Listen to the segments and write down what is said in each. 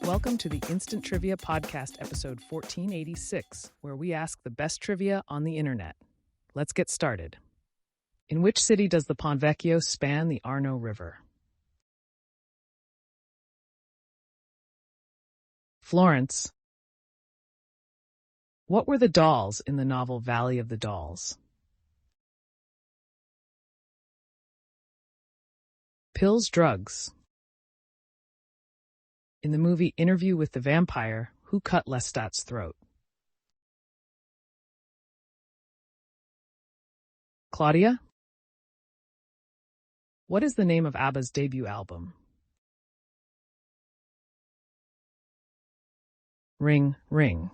Welcome to the Instant Trivia Podcast, episode 1486, where we ask the best trivia on the internet. Let's get started. In which city does the Ponte Vecchio span the Arno River? Florence. What were the dolls in the novel Valley of the Dolls? Pills, drugs. In the movie Interview with the Vampire, who cut Lestat's throat? Claudia? What is the name of ABBA's debut album? Ring, Ring.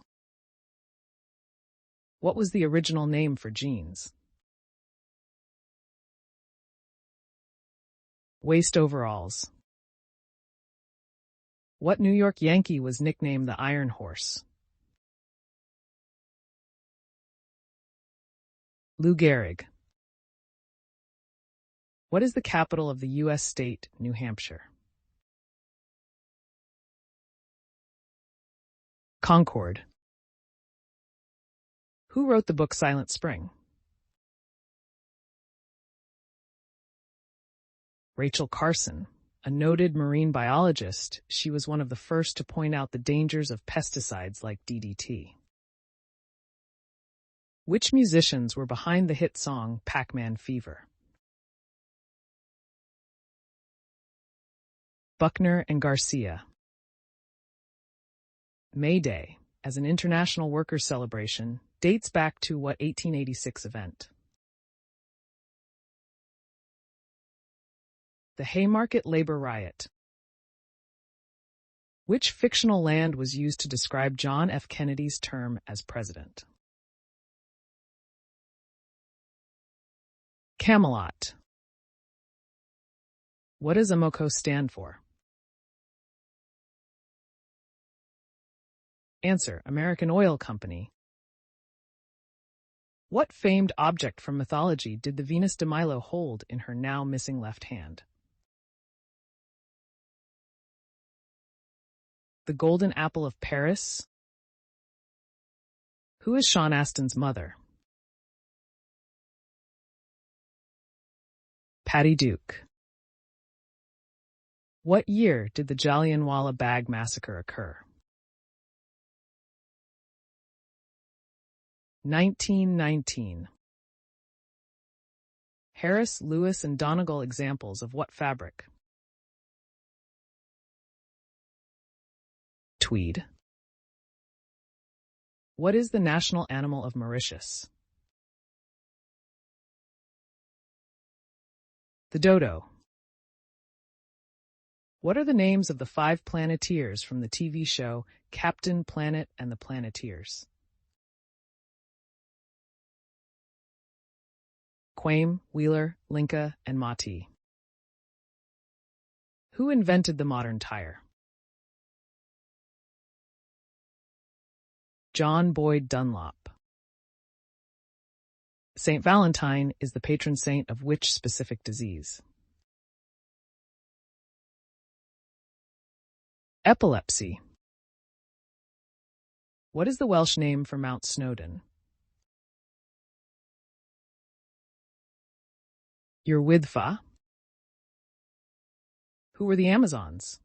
What was the original name for jeans? Waist overalls. What New York Yankee was nicknamed the Iron Horse? Lou Gehrig. What is the capital of the U.S. state, New Hampshire? Concord. Who wrote the book Silent Spring? Rachel Carson. A noted marine biologist, she was one of the first to point out the dangers of pesticides like DDT. Which musicians were behind the hit song Pac-Man Fever? Buckner and Garcia. May Day, as an international workers' celebration, dates back to what 1886 event? The Haymarket Labor Riot. Which fictional land was used to describe John F. Kennedy's term as president? Camelot. What does Amoco stand for? Answer: American Oil Company. What famed object from mythology did the Venus de Milo hold in her now missing left hand? The Golden Apple of Paris. Who is Sean Astin's mother? Patty Duke. What year did the Jallianwala Bagh massacre occur? 1919. Harris, Lewis, and Donegal examples of what fabric? Tweed. What is the national animal of Mauritius? The dodo. What are the names of the 5 Planeteers from the TV show Captain Planet and the Planeteers? Quame, Wheeler, Linka, and Mati. Who invented the modern tire? John Boyd Dunlop. Saint Valentine is the patron saint of which specific disease? Epilepsy. What is the Welsh name for Mount Snowdon? Yr Wyddfa. Who were the Amazons?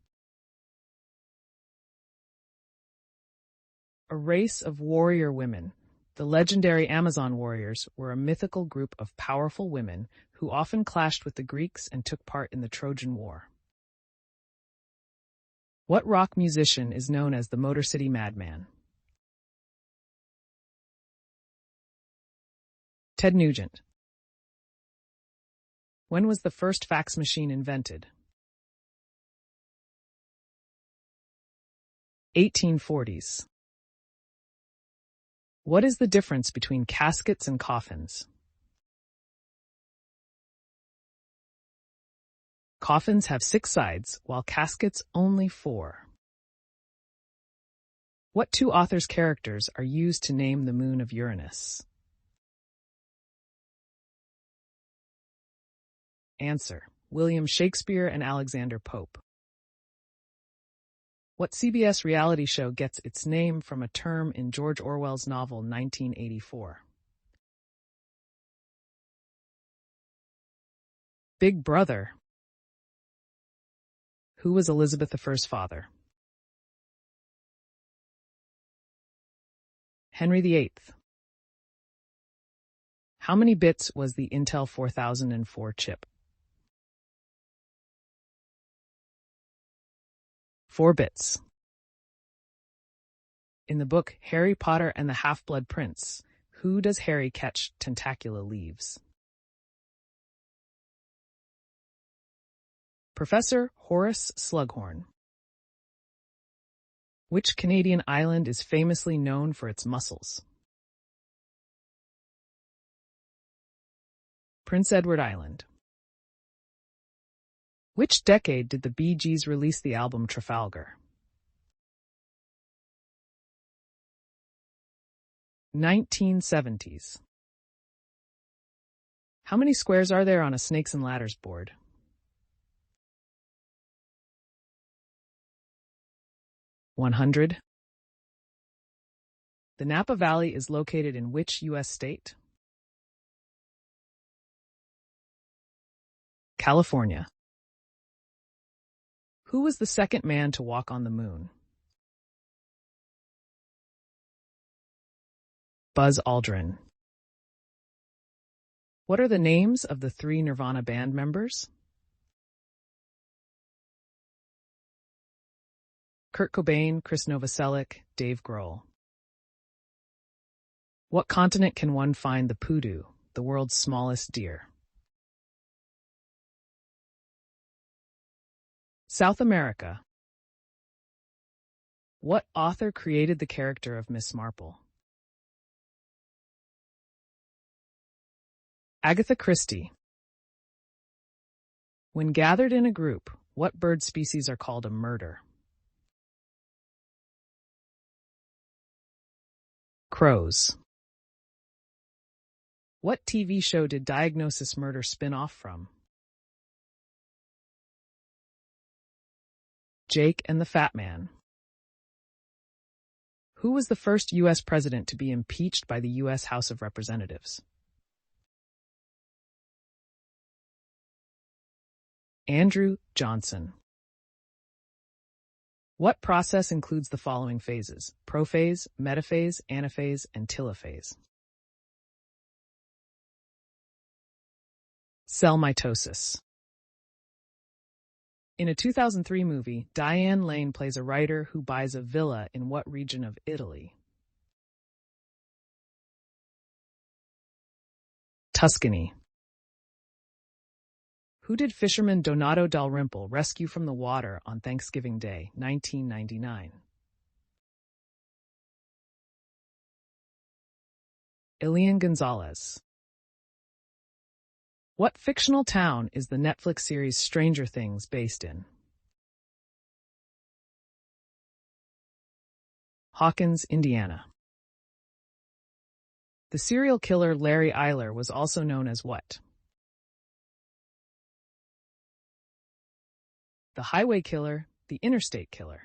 A race of warrior women. The legendary Amazon warriors were a mythical group of powerful women who often clashed with the Greeks and took part in the Trojan War. What rock musician is known as the Motor City Madman? Ted Nugent. When was the first fax machine invented? 1840s. What is the difference between caskets and coffins? Coffins have 6 sides, while caskets only 4. What 2 authors' characters are used to name the moon of Uranus? Answer: William Shakespeare and Alexander Pope. What CBS reality show gets its name from a term in George Orwell's novel 1984? Big Brother. Who was Elizabeth I's father? Henry VIII. How many bits was the Intel 4004 chip? 4 bits. In the book Harry Potter and the Half-Blood Prince, who does Harry catch Tentacula leaves? Professor Horace Slughorn. Which Canadian island is famously known for its mussels? Prince Edward Island. Which decade did the Bee Gees release the album Trafalgar? 1970s. How many squares are there on a snakes and ladders board? 100. The Napa Valley is located in which U.S. state? California. Who was the second man to walk on the moon? Buzz Aldrin. What are the names of the 3 Nirvana band members? Kurt Cobain, Chris Novoselic, Dave Grohl. What continent can one find the poodoo, the world's smallest deer? South America. What author created the character of Miss Marple? Agatha Christie. When gathered in a group, what bird species are called a murder? Crows. What TV show did Diagnosis Murder spin off from? Jake and the Fat Man. Who was the first U.S. president to be impeached by the U.S. House of Representatives? Andrew Johnson. What process includes the following phases: prophase, metaphase, anaphase, and telophase? Cell mitosis. In a 2003 movie, Diane Lane plays a writer who buys a villa in what region of Italy? Tuscany. Who did fisherman Donato Dalrymple rescue from the water on Thanksgiving Day, 1999? Elian Gonzalez. What fictional town is the Netflix series Stranger Things based in? Hawkins, Indiana. The serial killer Larry Eyler was also known as what? The highway killer, the interstate killer.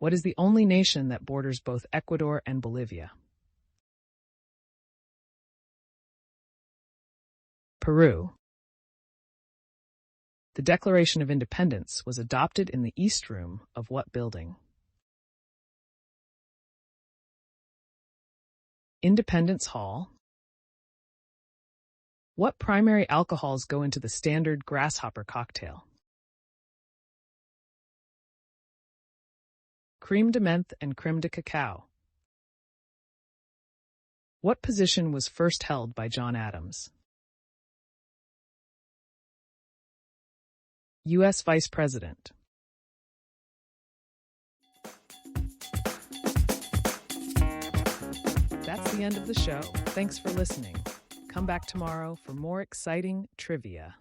What is the only nation that borders both Ecuador and Bolivia? Peru. The Declaration of Independence was adopted in the East Room of what building? Independence Hall. What primary alcohols go into the standard grasshopper cocktail? Crème de menthe and crème de cacao. What position was first held by John Adams? U.S. Vice President. That's the end of the show. Thanks for listening. Come back tomorrow for more exciting trivia.